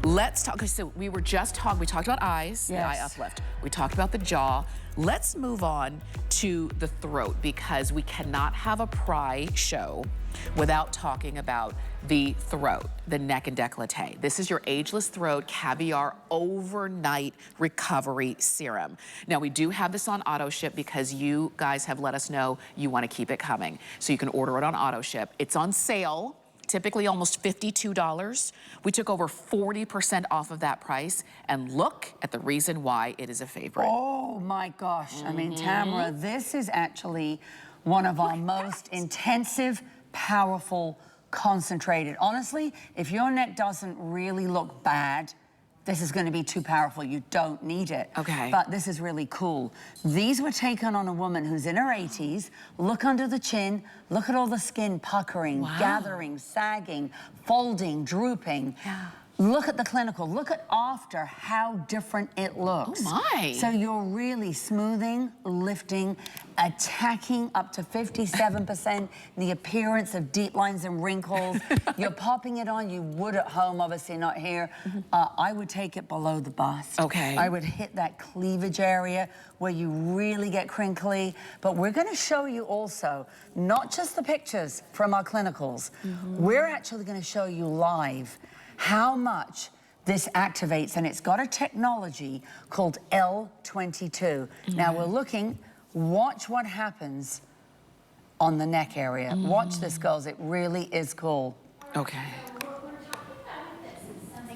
Let's talk, so we talked about eyes, the eye uplift. We talked about the jaw. Let's move on to the throat, because we cannot have a PRAI show without talking about the throat, the neck and decolletage. This is your Ageless Throat Caviar Overnight Recovery Serum. Now, we do have this on auto ship because you guys have let us know you want to keep it coming. So you can order it on auto ship. It's on sale, typically almost $52. We took over 40% off of that price, and look at the reason why it is a favorite. Oh my gosh. I mean, Tamara, this is actually one of our most intensive, powerful, concentrated. Honestly, if your neck doesn't really look bad, this is going to be too powerful. You don't need it. Okay. But this is really cool. These were taken on a woman who's in her 80s. Look under the chin. Look at all the skin puckering, gathering, sagging, folding, drooping. Yeah. Look at the clinical. Look at after how different it looks. Oh my. So you're really smoothing, lifting, attacking up to 57% the appearance of deep lines and wrinkles. You're popping it on. You would at home, obviously not here. I would take it below the bust. Okay. I would hit that cleavage area where you really get crinkly. But we're going to show you also not just the pictures from our clinicals. We're actually going to show you live how much this activates, and it's got a technology called L22. Now we're looking, watch what happens on the neck area. Watch this, girls, it really is cool. Okay.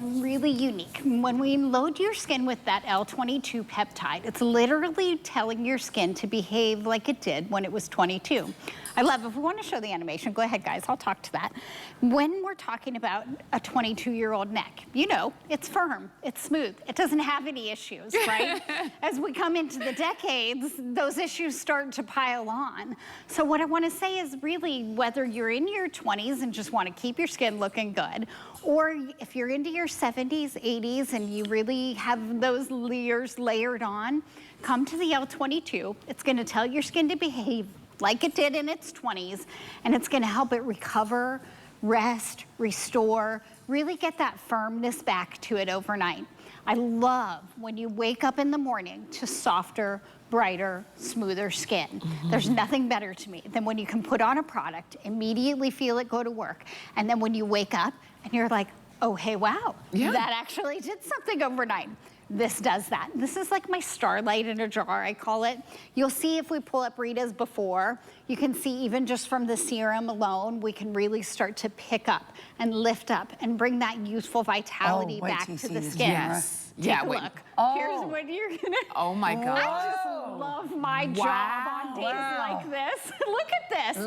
Really unique. When we load your skin with that L22 peptide, it's literally telling your skin to behave like it did when it was 22. I love, if we want to show the animation, go ahead guys, I'll talk to that. When we're talking about a 22-year-old neck, you know, it's firm, it's smooth, it doesn't have any issues, right? As we come into the decades, those issues start to pile on. So what I want to say is really, whether you're in your 20s and just want to keep your skin looking good, or if you're into your 70s, 80s, and you really have those layers layered on, come to the L22. It's going to tell your skin to behave like it did in its 20s, and it's going to help it recover, rest, restore, really get that firmness back to it overnight. I love when you wake up in the morning to softer, brighter, smoother skin. There's nothing better to me than when you can put on a product, immediately feel it go to work, and then when you wake up and you're like, oh, hey, wow, that actually did something overnight. This does that. This is like my starlight in a jar, I call it. You'll see if we pull up Rita's before, you can see even just from the serum alone, we can really start to pick up and lift up and bring that youthful vitality back to the skin. Yes. Take a look. Here's what you're gonna. Oh my God. I just love my job on days like this. Look at this.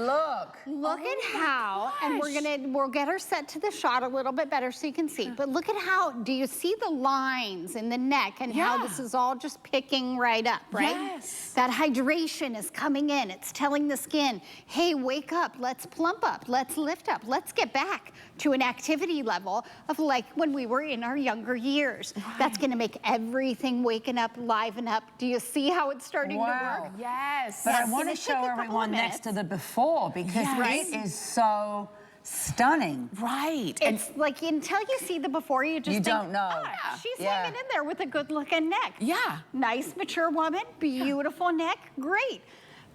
Look at how, and we'll get her set to the shot a little bit better so you can see. But look at how, do you see the lines in the neck and how this is all just picking right up, right? Yes. That hydration is coming in. It's telling the skin, hey, wake up, let's plump up, let's lift up, let's get back to an activity level of like when we were in our younger years. That's gonna make everything waken up, liven up. Do you see how it's starting to work? Yes. But I want to show everyone next to the before, because it is so stunning. Right. It's like until you see the before, you just think, don't know. Ah, she's hanging in there with a good looking neck. Yeah. Nice, mature woman, beautiful neck, great.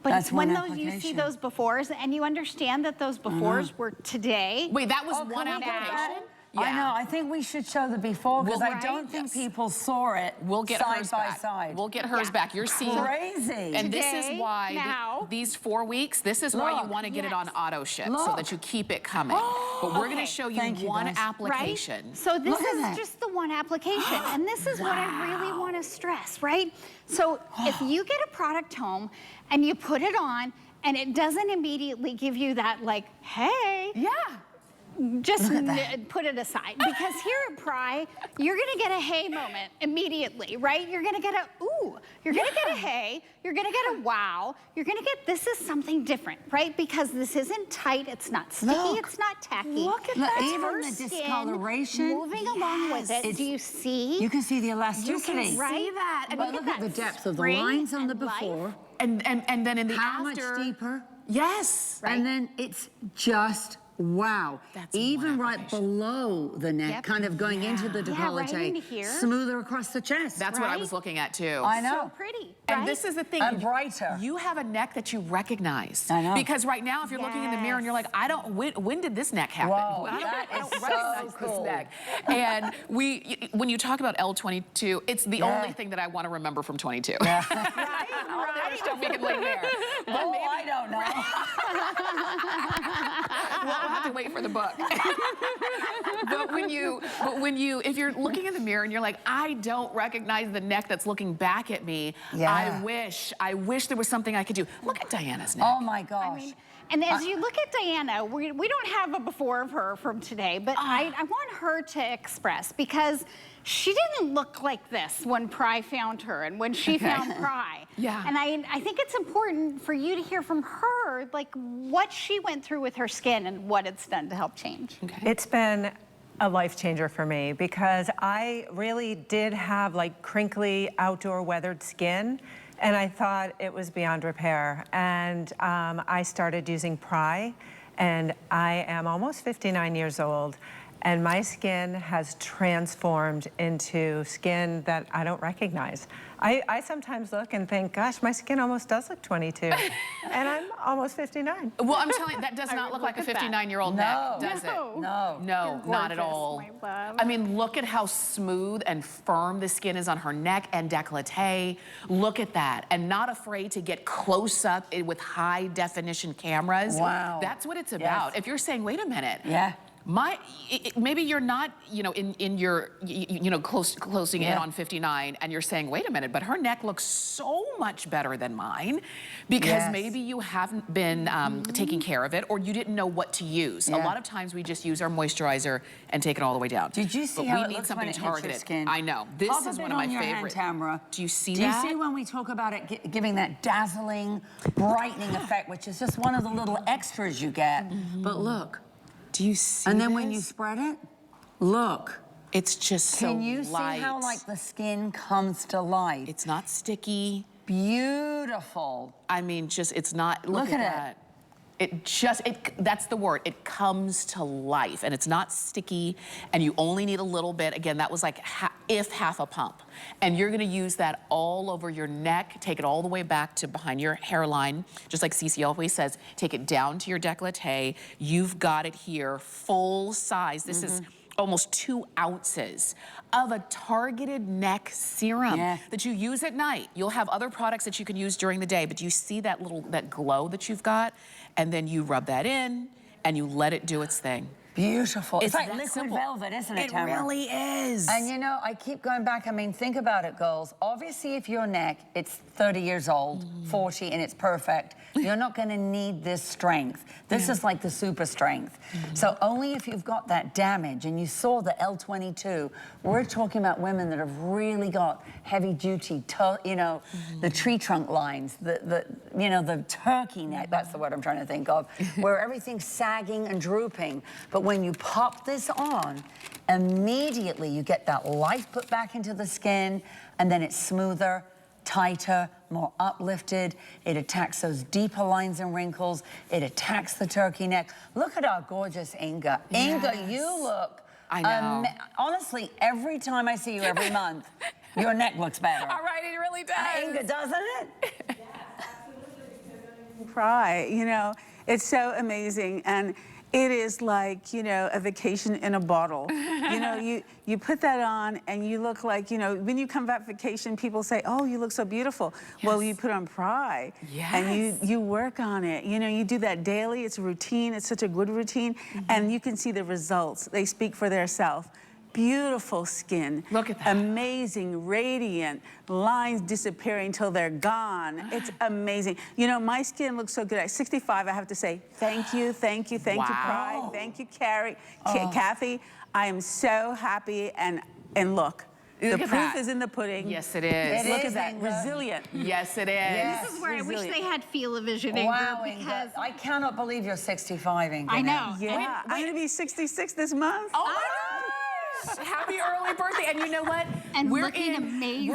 But That's when one you see those befores and you understand that those befores were today. Wait, that was one application? I know, I think we should show the before, because I don't think people saw it hers side by back. side. We'll get hers back. You're seeing crazy. And this is why these 4 weeks, this is why you want to get it on auto ship, so that you keep it coming. But we're going to show you one application. Right? So this is just the one application, and this is what I really want to stress, right? So if you get a product home and you put it on and it doesn't immediately give you that like, hey. Just put it aside, because here at PRAI, you're gonna get a hey moment immediately, right? You're gonna get a ooh, you're gonna get a hey, you're gonna get a wow, you're gonna get, this is something different, right? Because this isn't tight, it's not sticky, it's not tacky. Look at that. Even the discoloration. Moving along with it, do you see? You can see the elasticity. You can see that. And look at the depth of the lines on the before. And then in the how after. much deeper? Yes. And then it's just Wow. That's Even more right information. below the neck, Yep. kind of going into the decolletage. right into here. Smoother across the chest. That's what I Right? was looking at too. I know. So pretty, And right? this is the thing. And brighter. You have a neck that you recognize. I know. Because right now, if you're looking in the mirror and you're like, I don't, when did this neck happen? Whoa, I that don't is recognize so this cool. neck. And when you talk about L22, it's the only thing that I want to remember from 22. right, All the other stuff we can leave there. But Oh, maybe- I don't know. we'll have to wait for the book. but if you're looking in the mirror and you're like, I don't recognize the neck that's looking back at me. Yeah. I wish there was something I could do. Look at Diana's neck. Oh my gosh. I mean, and as you look at Diana, we don't have a before of her from today, but I want her to express, because she didn't look like this when PRAI found her and when she found PRAI. Yeah. And I think it's important for you to hear from her, like what she went through with her skin and what it's done to help change. Okay. It's been a life changer for me, because I really did have like crinkly, outdoor weathered skin, and I thought it was beyond repair. And I started using PRAI, and I am almost 59 years old, and my skin has transformed into skin that I don't recognize. I sometimes look and think, gosh, my skin almost does look 22, and I'm almost 59. Well, I'm telling you, that does not look like a at that. 59-year-old No. neck, does it? No. No, You're not at gorgeous, all. my love. I mean, look at how smooth and firm the skin is on her neck and décolleté. Look at that. And not afraid to get close up with high definition cameras. Wow. That's what it's about. Yes. If you're saying, wait a minute. Yeah. Maybe you're not, in your, closing in on 59, and you're saying, wait a minute, but her neck looks so much better than mine, because Yes. maybe you haven't been taking care of it, or you didn't know what to use. A lot of times we just use our moisturizer and take it all the way down. Did you see but how we it need looks something when it hits your targeted. skin? I know. This Pop a is bit one of my on your hand, favorites. Tamara. Do you see Do that? you see when we talk about it giving that dazzling, brightening effect, which is just one of the little extras you get? But look. Do you see And then when you this? spread it, look. It's just so Can you light. see how like the skin comes to life? It's not sticky. Beautiful. I mean, it's not, look Look at at that. That's the word, it comes to life, and it's not sticky, and you only need a little bit. Again, that was like half a pump. And you're gonna use that all over your neck, take it all the way back to behind your hairline, just like Cece always says, take it down to your décolleté. You've got it here, full size. This is almost 2 ounces of a targeted neck serum that you use at night. You'll have other products that you can use during the day, but you see that glow that you've got, and then you rub that in and you let it do its thing. Beautiful. It's like that liquid simple. velvet, isn't it, It Tamara? really is. And you know, I keep going back. I mean, think about it, girls. Obviously, if your neck, it's 30 years old, 40, and it's perfect, you're not going to need this strength. This is like the super strength. So only if you've got that damage, and you saw the L22, we're talking about women that have really got heavy duty, the tree trunk lines, the turkey neck, that's the word I'm trying to think of, where everything's sagging and drooping. But when you pop this on, immediately you get that life put back into the skin, and then it's smoother, tighter, more uplifted. It attacks those deeper lines and wrinkles. It attacks the turkey neck. Look at our gorgeous Inga. Inga, you look... I know. Honestly, every time I see you every month, your neck looks better. All right, it really does. Inga, doesn't it? PRAI, it's so amazing, and it is like, a vacation in a bottle. You put that on and you look like, when you come back vacation, people say, oh, you look so beautiful. Yes. Well, you put on PRAI and you work on it. You do that daily, it's a routine, it's such a good routine, and you can see the results. They speak for themselves. Beautiful skin. Look at that. Amazing, radiant, lines disappearing till they're gone. It's amazing. My skin looks so good. At 65, I have to say, thank you, thank you, thank you, PRAI. Thank you, Kathy. I am so happy, and look. The proof is in the pudding. Yes, it is. Look at that, resilient. Yes, it is. Yes. This is where I wish they had Feel-O-Vision, Wow, because Inga. I cannot believe you're 65, Inga. I now. know. Yeah, I'm gonna be 66 this month. Oh my gosh! Happy early birthday! And you know what? And looking amazing.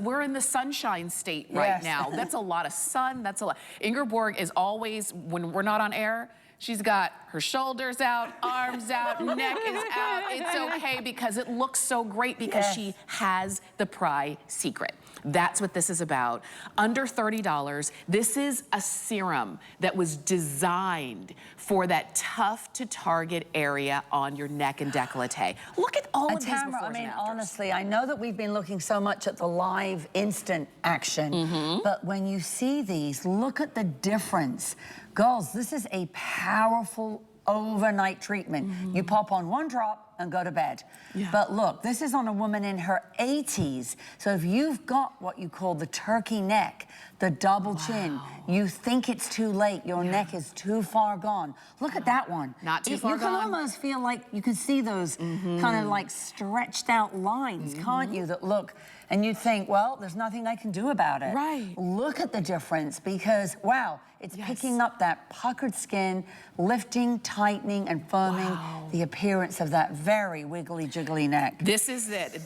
We're in the sunshine state right Yes. now. That's a lot of sun. That's a lot. Ingeborg is always, when we're not on air, She's got her shoulders out, arms out, neck is out. It's okay because it looks so great because she has the PRAI secret. That's what this is about. Under $30, this is a serum that was designed for that tough to target area on your neck and décolleté. Look at all of these befores I mean, and afters. honestly, I know that we've been looking so much at the live instant action, but when you see these, look at the difference. Girls, this is a powerful overnight treatment. You pop on one drop and go to bed. But look, this is on a woman in her 80s. So if you've got what you call the turkey neck, the double chin, you think it's too late, your neck is too far gone. Look at that one. Not too far You can gone. almost feel like you can see those kind of like stretched out lines, can't you, that look, and you think, well, there's nothing I can do about it. Right. Look at the difference because, wow, it's picking up that puckered skin, lifting, tightening, and firming the appearance of that very wiggly, jiggly neck. This is it.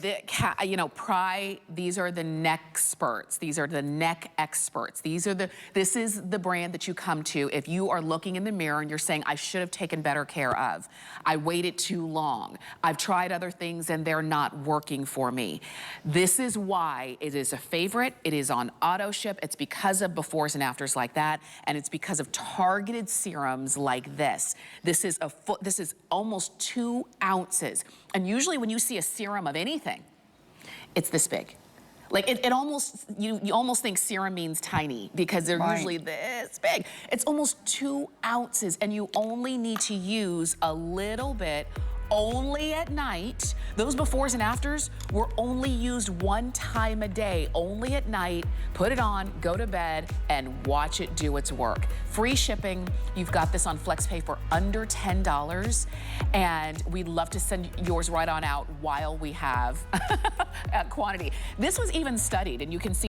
You know, PRAI, these are the neck experts. These are the neck experts. This is the brand that you come to if you are looking in the mirror and you're saying, I should have taken better care of. I waited too long. I've tried other things and they're not working for me. This is why it is a favorite. It is on auto ship. It's because of befores and afters like that, and it's because of targeted serums like this. This is almost 2 ounces. And usually when you see a serum of anything, it's this big. Like it almost, you almost think serum means tiny because they're usually this big. It's almost 2 ounces and you only need to use a little bit only at night. Those befores and afters were only used 1 time a day, only at night. Put it on, go to bed, and watch it do its work. Free shipping. You've got this on FlexPay for under $10, and we'd love to send yours right on out while we have quantity. This was even studied, and you can see